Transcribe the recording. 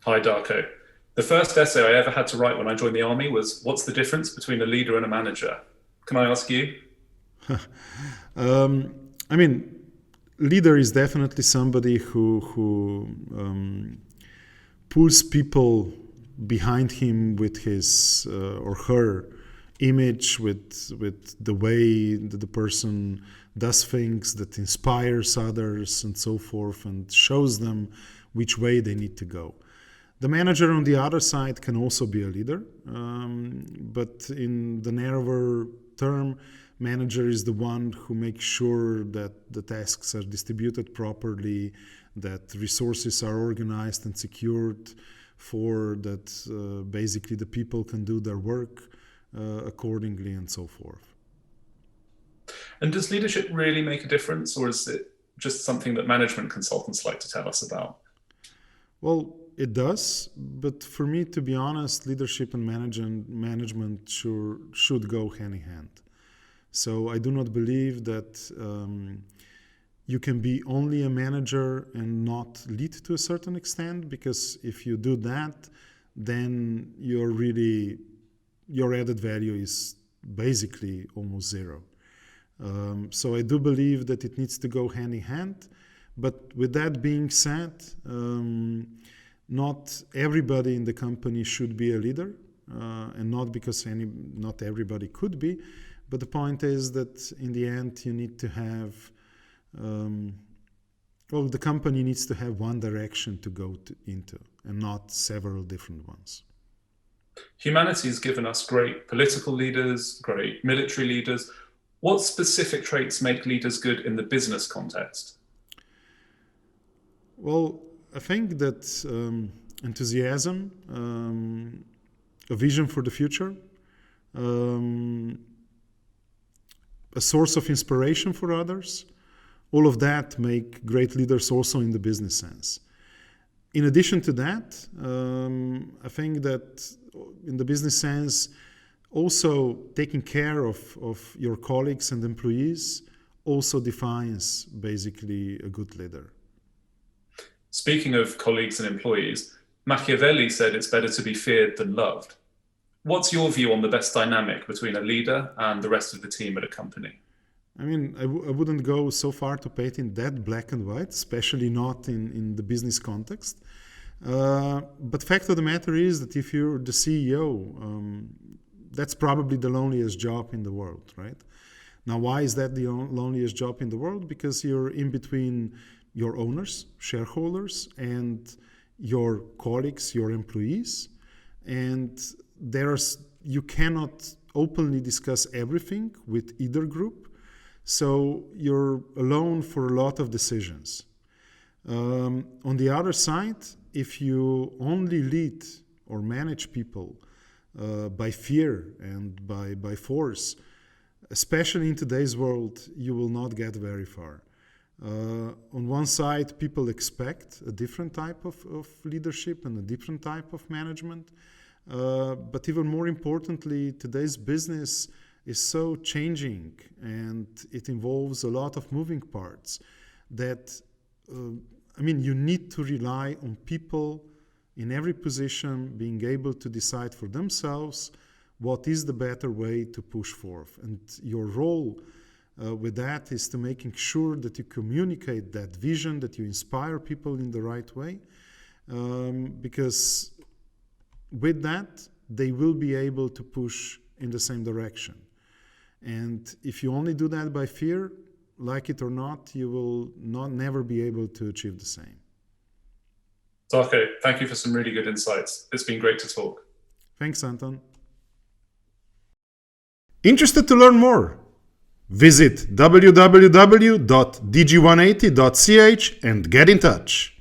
Hi, Darko. The first essay I ever had to write when I joined the army was, what's the difference between a leader and a manager? Can I ask you? Um, I mean, leader is definitely somebody who pulls people behind him with his or her image, with the way that the person does things, that inspires others and so forth, and shows them which way they need to go. The manager on the other side can also be a leader, but in the narrower term, manager is the one who makes sure that the tasks are distributed properly, that resources are organized and secured, for that basically the people can do their work accordingly and so forth. And does leadership really make a difference, or is it just something that management consultants like to tell us about? Well, it does, but for me, to be honest, leadership and management should go hand in hand. So I do not believe that you can be only a manager and not lead to a certain extent, because if you do that, then your added value is basically almost zero. So I do believe that it needs to go hand in hand. But with that being said, not everybody in the company should be a leader, and not because not everybody could be. But the point is that in the end, you need to have, the company needs to have one direction to go into, and not several different ones. Humanity has given us great political leaders, great military leaders. What specific traits make leaders good in the business context? Well, I think that enthusiasm, a vision for the future, a source of inspiration for others, all of that make great leaders also in the business sense. In addition to that, I think that in the business sense, also taking care of your colleagues and employees also defines basically a good leader. Speaking of colleagues and employees, Machiavelli said it's better to be feared than loved. What's your view on the best dynamic between a leader and the rest of the team at a company? I mean, I wouldn't go so far to paint it that black and white, especially not in the business context. But fact of the matter is that if you're the CEO, that's probably the loneliest job in the world, right? Now, why is that the loneliest job in the world? Because you're in between your owners, shareholders, and your colleagues, your employees, and you cannot openly discuss everything with either group. So you're alone for a lot of decisions. On the other side, if you only lead or manage people by fear and by force, especially in today's world, you will not get very far. On one side, people expect a different type of leadership and a different type of management. But even more importantly, today's business is so changing, and it involves a lot of moving parts that, you need to rely on people in every position being able to decide for themselves what is the better way to push forth. And your role with that is to making sure that you communicate that vision, that you inspire people in the right way, because with that, they will be able to push in the same direction. And if you only do that by fear, like it or not, you will never be able to achieve the same. Darko, thank you for some really good insights. It's been great to talk. Thanks, Anton. Interested to learn more? Visit www.dg180.ch and get in touch.